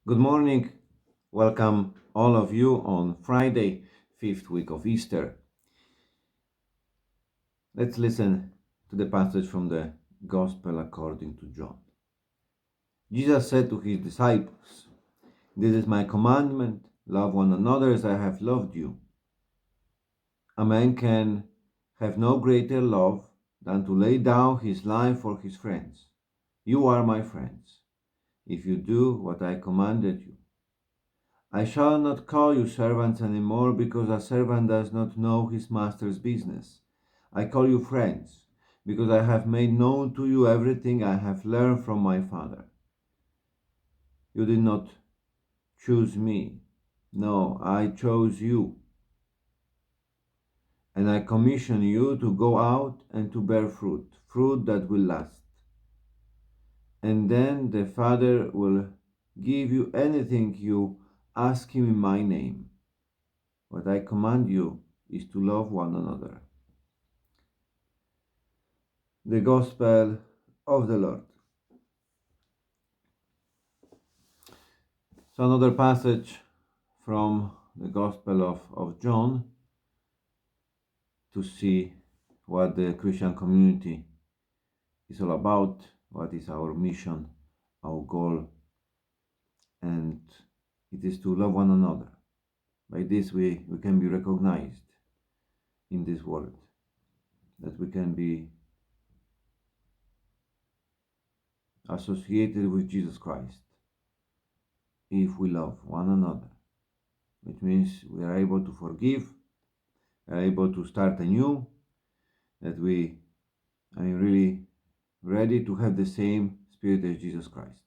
Good morning. Welcome all of you on Friday, fifth week of Easter. Let's listen to the passage from the Gospel according to John. Jesus said to his disciples, "This is my commandment, love one another as I have loved you. A man can have no greater love than to lay down his life for his friends. You are my friends, if you do what I commanded you. I shall not call you servants any more, because a servant does not know his master's business. I call you friends, because I have made known to you everything I have learned from my Father. You did not choose me. No, I chose you, and I commission you to go out and to bear fruit, fruit that will last. And then the Father will give you anything you ask him in my name. What I command you is to love one another." The Gospel of the Lord. So, another passage from the Gospel of John to see what the Christian community is all about, what is our mission, our goal, and it is to love one another. By this, we can be recognized in this world, that we can be associated with Jesus Christ if we love one another, which means we are able to forgive, we are able to start anew, that we are really ready to have the same spirit as Jesus Christ.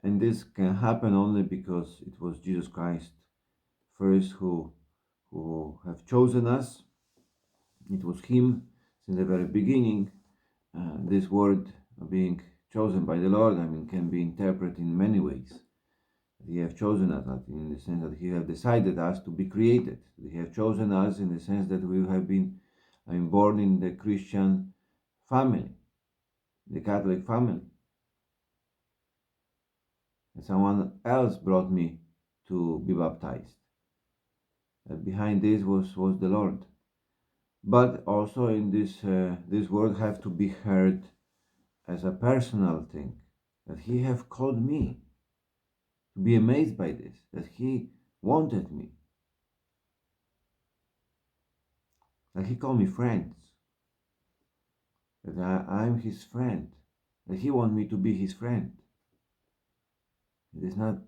And this can happen only because it was Jesus Christ first who have chosen us. It was him since the very beginning. This word being chosen by the Lord, can be interpreted in many ways. He have chosen us in the sense that he have decided us to be created. He have chosen us in the sense that we have been born in the Christian family, the Catholic family. And someone else brought me to be baptized. Behind this was the Lord. But also in this word have to be heard as a personal thing, that he have called me, to be amazed by this, that he wanted me, that he called me friends, that I'm his friend, that he want me to be his friend. It is not,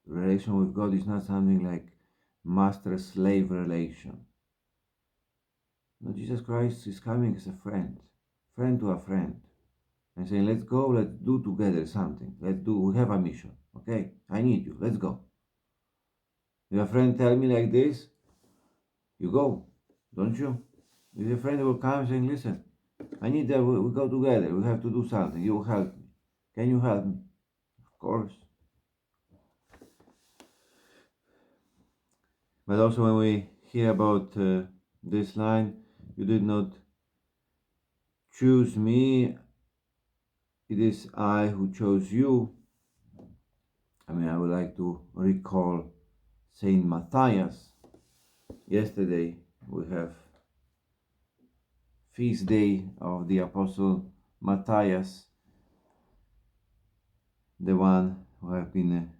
relation with God is not something like master-slave relation. No, Jesus Christ is coming as a friend, friend to a friend, and saying, "Let's go, let's do together something. We have a mission. Okay, I need you. Let's go." If a friend tell me like this, you go, don't you? If a friend will come saying, "Listen, I need that we go together. We have to do something. You help me. Can you help me?" Of course. But also when we hear about this line, "You did not choose me, it is I who chose you." I would like to recall Saint Matthias. Yesterday we have feast day of the Apostle Matthias, the one who have been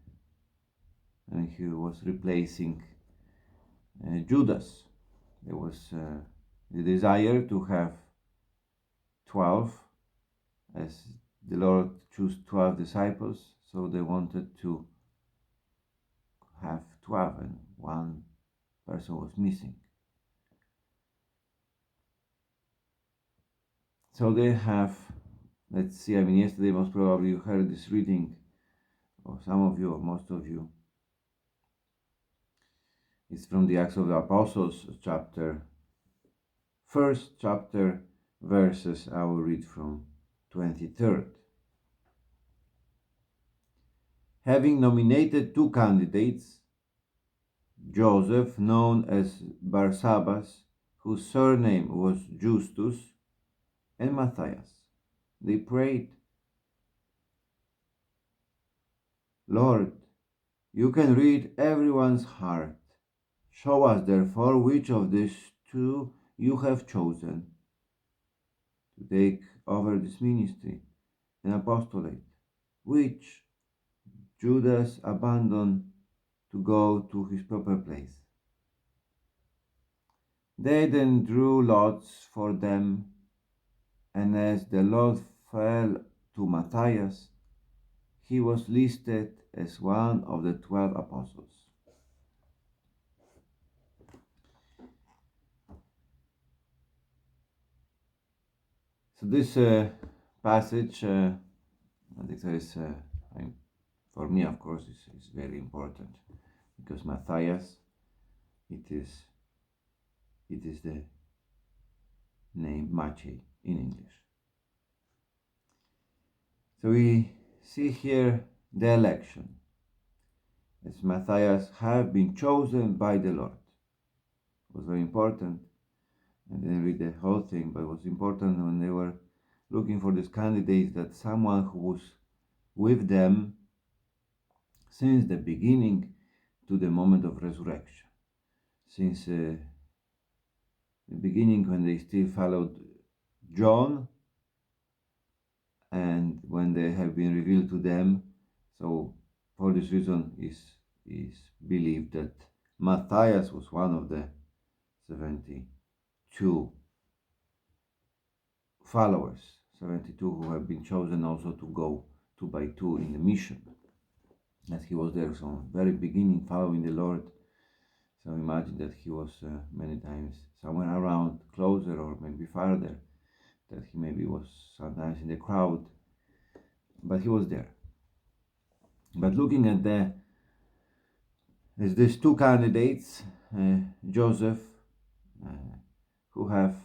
and he was replacing Judas. There was the desire to have 12, as the Lord chose 12 disciples, so they wanted to have 12, and one person was missing. So they have, let's see, yesterday most probably you heard this reading, or some of you, or most of you. It's from the Acts of the Apostles, first chapter, verses I will read from 23rd. Having nominated two candidates, Joseph, known as Barsabbas, whose surname was Justus, and Matthias, they prayed, "Lord, You can read everyone's heart. Show us, therefore, which of these two you have chosen to take over this ministry and apostolate, which Judas abandoned to go to his proper place. They then drew lots for them, and as the lot fell to Matthias, he was listed as one of the 12 apostles. So this passage, I think there is, for me, of course, is very important, because Matthias, it is the name Maciej in English. So we see here the election, as Matthias have been chosen by the Lord. It was very important. I didn't read the whole thing, but it was important when they were looking for these candidates that someone who was with them since the beginning to the moment of resurrection. Since the beginning, when they still followed John, and when they have been revealed to them. So for this reason is believed that Matthias was one of the 72 followers, 72 who have been chosen also to go 2 by 2 in the mission. That he was there from very beginning following the Lord. So imagine that he was many times somewhere around, closer or maybe farther, that he maybe was sometimes in the crowd, but he was there. But looking at these two candidates, Joseph, who have,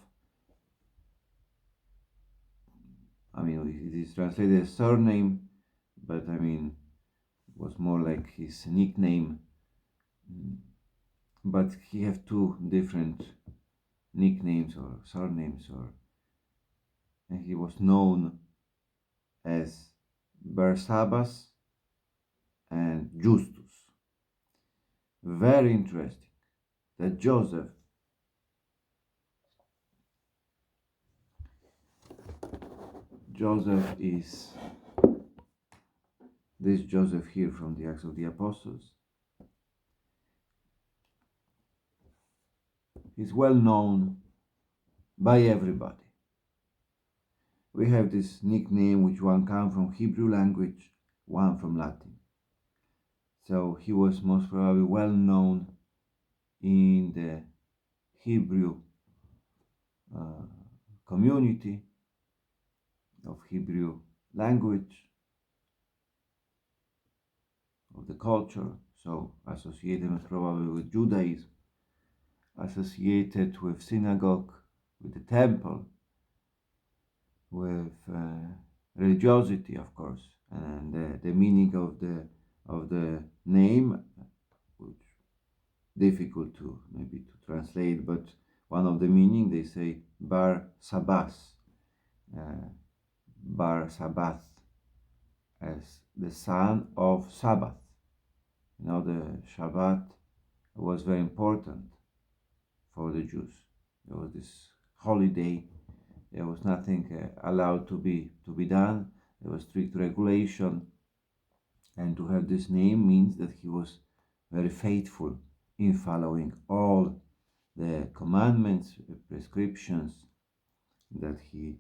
I mean, it is translated as surname, but I mean, it was more like his nickname. But he have two different nicknames or surnames, and he was known as Barsabbas and Justus. Very interesting that Joseph is this Joseph here from the Acts of the Apostles. He's well known by everybody. We have this nickname which one comes from Hebrew language, one from Latin. So he was most probably well known in the Hebrew community of Hebrew language, of the culture, so associated most probably with Judaism, associated with synagogue, with the temple, with religiosity, of course, and the meaning of the name, which difficult to maybe to translate, but one of the meaning they say Bar Sabbas, Bar Sabbath, as the son of Sabbath. You know, the Shabbat was very important for the Jews. There was this holiday. There was nothing allowed to be done. There was strict regulation, and to have this name means that he was very faithful in following all the commandments, prescriptions, that he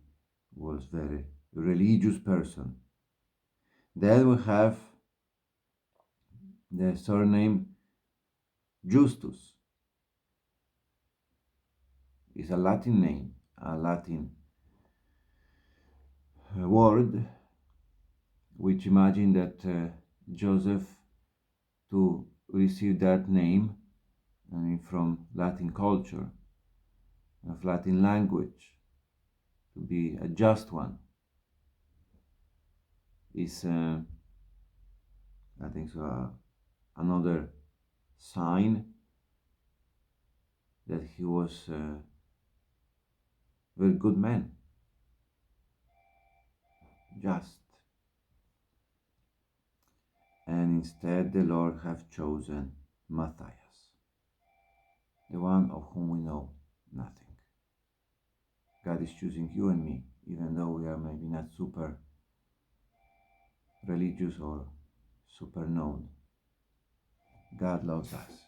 was very religious person. Then we have the surname Justus. Is a Latin name, a Latin word, which imagine that Joseph, to receive that name, I mean, from Latin culture, of Latin language, to be a just one, is, I think so, another sign that he was a very good man, just. And instead the Lord have chosen Matthias, the one of whom we know nothing. God is choosing you and me, even though we are maybe not super religious or super known. God loves us.